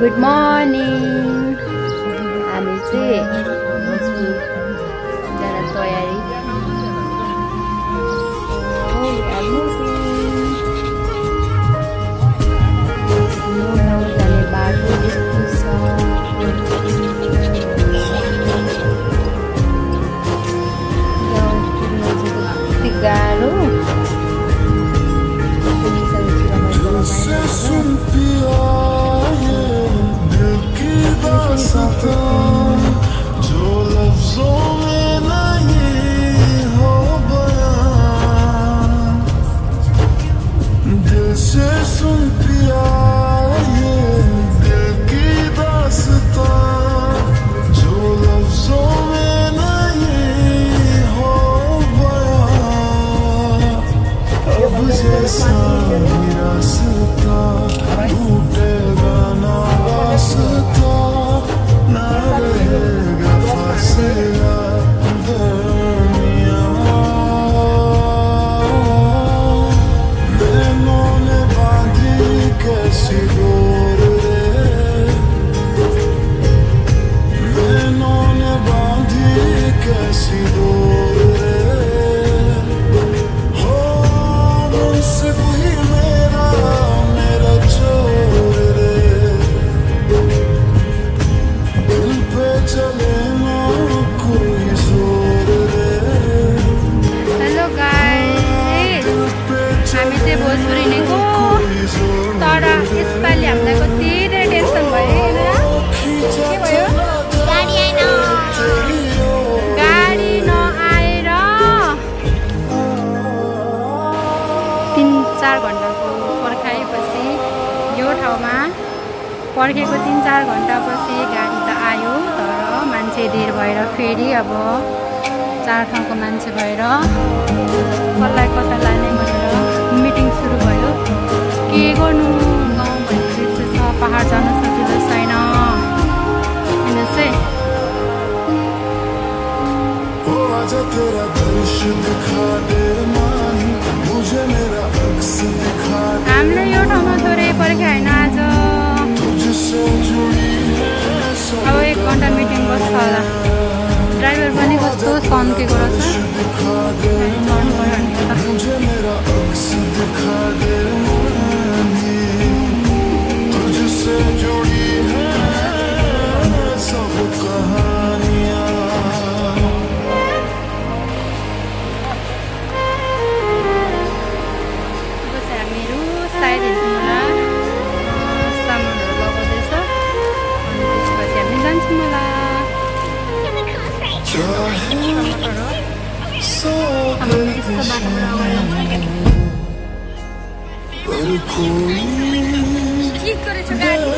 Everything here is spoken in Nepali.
Good morning. हामी चाहिँ तयारी जाने बाटो यस्तो छ। गाह्रो जो लफ्जों में नहीं हो बयां, दिल से सुन पिया ये दिल की दास्तां, जो लफ्जों में नहीं हो बयां, अब जैसा रास्ता टूटेगा ना रास्ता, ना रहेगा फासला दरमियां, नैनों ने बांधी कैसी डोर रे, नैनों ने बांधी कैसी डोर रे, हो सिर्फ ही मेरा चोर रे, दिल पे चले ना कोई जोर रे। हेलो गाइस, हामी चाहिँ भोजपुरी नै गो, तर यसपालि हामीलाई कति टेन्सन भयो के भयो? गाडी नआएर 3-4 घण्टाको पर्खाएपछि यो ठाउँमा पर्खेको 3-4 घण्टापछि गाडी त आयो, तर मान्छे धेर भएर फेरि अब 4 ठाउँको मान्छे भएर कसलाई कता लाने भनेर मिटिङ सुरु भयो। के गर्नु, गाउँ भनेको यस्तो छ, पहाड जानु सजिलो छैन। हेर्नुहोस् है, हामीले यो ठाउँमा थोरै पर्खे होइन आज। अब 1 घण्टा मिटिङ बस्छ होला। ड्राइभर पनि कस्तो सन्केको रहेछ। हामीहरू सायद हेर्छौँ सामानहरू लगाउँदैछ, अनि त्यसपछि हामी जान्छौँ होला। ठिक गरेछ गाडी।